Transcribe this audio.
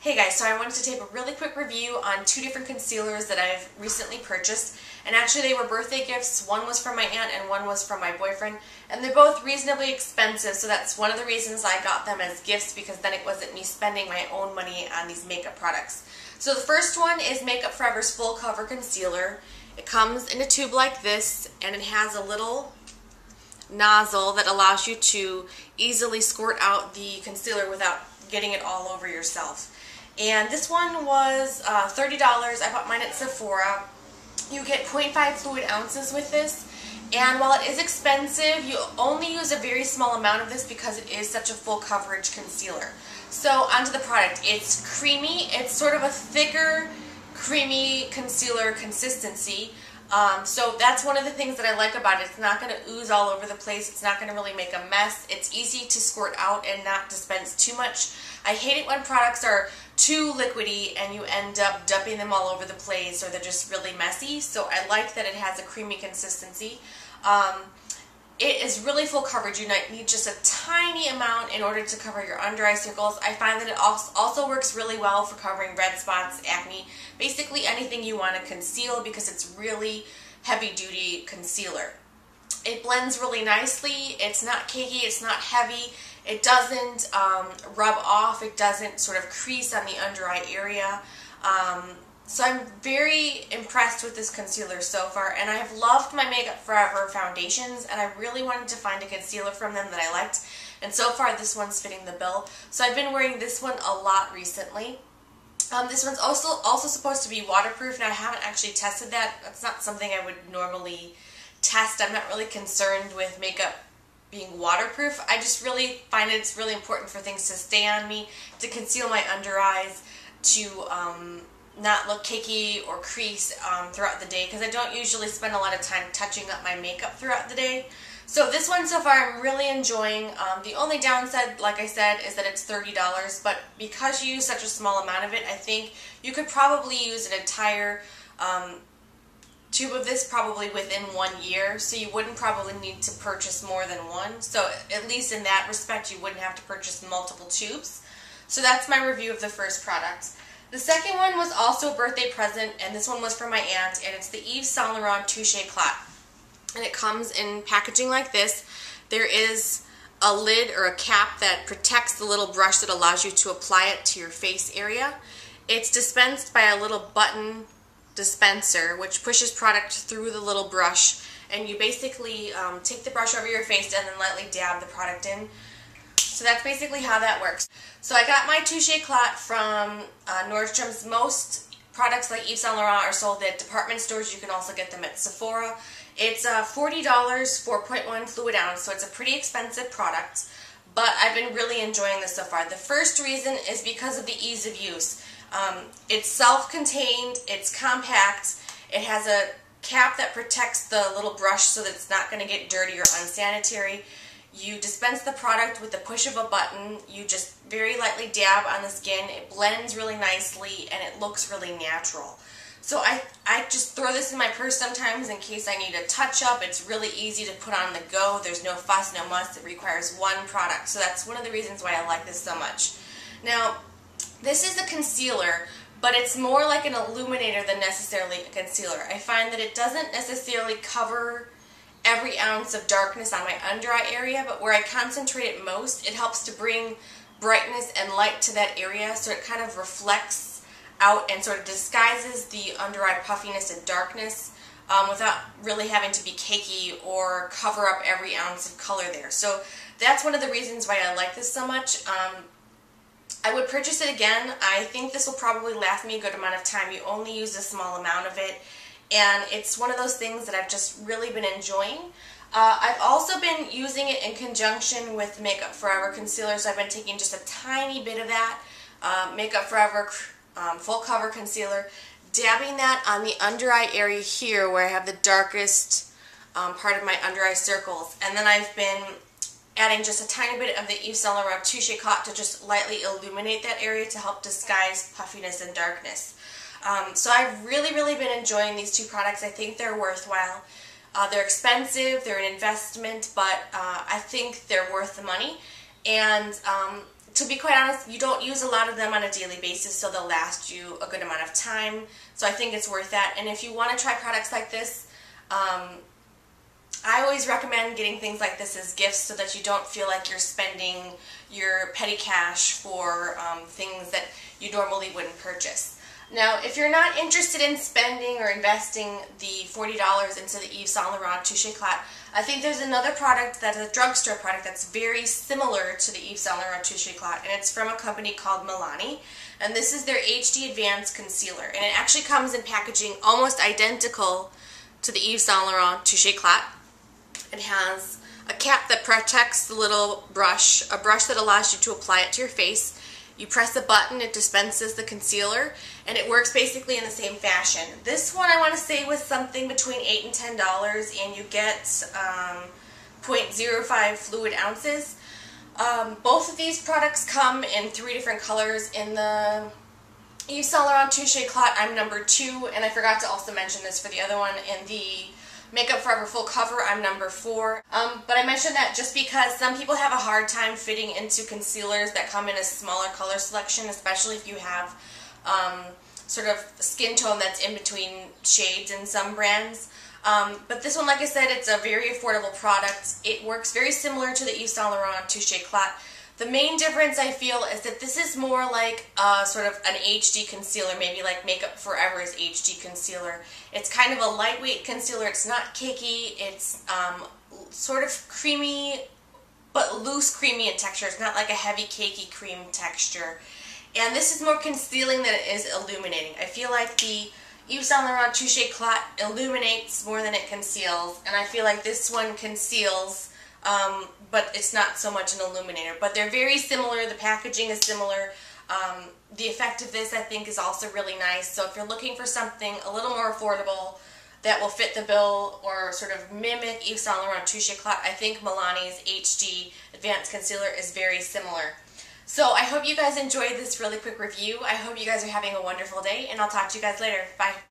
Hey guys, so I wanted to take a really quick review on two different concealers that I've recently purchased. And actually they were birthday gifts. One was from my aunt and one was from my boyfriend. And they're both reasonably expensive, so that's one of the reasons I got them as gifts, because then it wasn't me spending my own money on these makeup products. So the first one is Makeup Forever's Full Cover Concealer. It comes in a tube like this, and it has a little nozzle that allows you to easily squirt out the concealer without getting it all over yourself. And this one was $30. I bought mine at Sephora. You get 0.5 fluid ounces with this, and while it is expensive, you only use a very small amount of this because it is such a full coverage concealer. So onto the product. It's creamy. It's sort of a thicker, creamy concealer consistency. So that's one of the things that I like about it. It's not going to ooze all over the place. It's not going to really make a mess. It's easy to squirt out and not dispense too much. I hate it when products are too liquidy and you end up dumping them all over the place, or they're just really messy. So I like that it has a creamy consistency. It is really full coverage. You need just a tiny amount in order to cover your under eye circles. I find that it also works really well for covering red spots, acne, basically anything you want to conceal, because it's really heavy-duty concealer. It blends really nicely. It's not cakey. It's not heavy. It doesn't rub off. It doesn't sort of crease on the under eye area. So I'm very impressed with this concealer so far, and I have loved my Makeup Forever foundations, and I really wanted to find a concealer from them that I liked, and so far this one's fitting the bill. So I've been wearing this one a lot recently. This one's also supposed to be waterproof, and I haven't actually tested that. That's not something I would normally test. I'm not really concerned with makeup being waterproof. I just really find it's really important for things to stay on me, to conceal my under eyes, to not look cakey or crease throughout the day, because I don't usually spend a lot of time touching up my makeup throughout the day. So this one so far I'm really enjoying. The only downside, like I said, is that it's $30, but because you use such a small amount of it, I think you could probably use an entire tube of this probably within 1 year, so you wouldn't probably need to purchase more than one. So at least in that respect, you wouldn't have to purchase multiple tubes. So that's my review of the first product. The second one was also a birthday present, and this one was from my aunt, and it's the Yves Saint Laurent Touche Eclat. And it comes in packaging like this. There is a lid or a cap that protects the little brush that allows you to apply it to your face area. It's dispensed by a little button dispenser which pushes product through the little brush, and you basically take the brush over your face and then lightly dab the product in. So that's basically how that works. So I got my Touche Eclat from Nordstrom's. Most products like Yves Saint Laurent are sold at department stores. You can also get them at Sephora. It's $40, 4.1 fluid ounce, so it's a pretty expensive product, but I've been really enjoying this so far. The first reason is because of the ease of use. It's self-contained, it's compact, it has a cap that protects the little brush so that it's not going to get dirty or unsanitary. You dispense the product with the push of a button. You just very lightly dab on the skin. It blends really nicely, and it looks really natural. So I just throw this in my purse sometimes in case I need a touch-up. It's really easy to put on the go. There's no fuss, no muss. It requires one product. So that's one of the reasons why I like this so much. Now, this is a concealer, but it's more like an illuminator than necessarily a concealer. I find that it doesn't necessarily cover every ounce of darkness on my under eye area, but where I concentrate it most, it helps to bring brightness and light to that area, so it kind of reflects out and sort of disguises the under eye puffiness and darkness without really having to be cakey or cover up every ounce of color there. So that's one of the reasons why I like this so much. I would purchase it again. I think this will probably last me a good amount of time. You only use a small amount of it, and it's one of those things that I've just really been enjoying. I've also been using it in conjunction with Makeup Forever concealer, so I've been taking just a tiny bit of that Makeup Forever full cover concealer, dabbing that on the under eye area here where I have the darkest part of my under eye circles, and then I've been adding just a tiny bit of the Yves Saint Laurent Touche Eclat to just lightly illuminate that area to help disguise puffiness and darkness. So I've really been enjoying these two products. I think they're worthwhile. They're expensive, they're an investment, but I think they're worth the money. And to be quite honest, you don't use a lot of them on a daily basis, so they'll last you a good amount of time. So I think it's worth that. And if you want to try products like this, I always recommend getting things like this as gifts so that you don't feel like you're spending your petty cash for things that you normally wouldn't purchase. Now, if you're not interested in spending or investing the $40 into the Yves Saint Laurent Touche Eclat, I think there's another product that's a drugstore product that's very similar to the Yves Saint Laurent Touche Eclat, and it's from a company called Milani. And this is their HD Advanced Concealer, and it actually comes in packaging almost identical to the Yves Saint Laurent Touche Eclat. It has a cap that protects the little brush, a brush that allows you to apply it to your face. You press a button, it dispenses the concealer, and it works basically in the same fashion. This one I want to say was something between $8 and $10, and you get 0.05 fluid ounces. Both of these products come in 3 different colors. In the Yves Saint Laurent Touche Eclat, I'm number 2, and I forgot to also mention this for the other one. In the Makeup Forever Full Cover, I'm number 4. But I mentioned that just because some people have a hard time fitting into concealers that come in a smaller color selection, especially if you have sort of skin tone that's in between shades in some brands. But this one, like I said, it's a very affordable product. It works very similar to the Yves Saint Laurent Touche Eclat. The main difference I feel is that this is more like sort of an HD concealer, maybe like Makeup Forever's HD concealer. It's kind of a lightweight concealer. It's not cakey. It's sort of creamy, but loose creamy in texture. It's not like a heavy cakey cream texture. And this is more concealing than it is illuminating. I feel like the Yves Saint Laurent Touche Eclat illuminates more than it conceals, and I feel like this one conceals, but it's not so much an illuminator. But they're very similar. The packaging is similar. The effect of this, I think, is also really nice. So if you're looking for something a little more affordable that will fit the bill or sort of mimic Yves Saint Laurent Touche Eclat, I think Milani's HD Advanced Concealer is very similar. So I hope you guys enjoyed this really quick review. I hope you guys are having a wonderful day, and I'll talk to you guys later. Bye.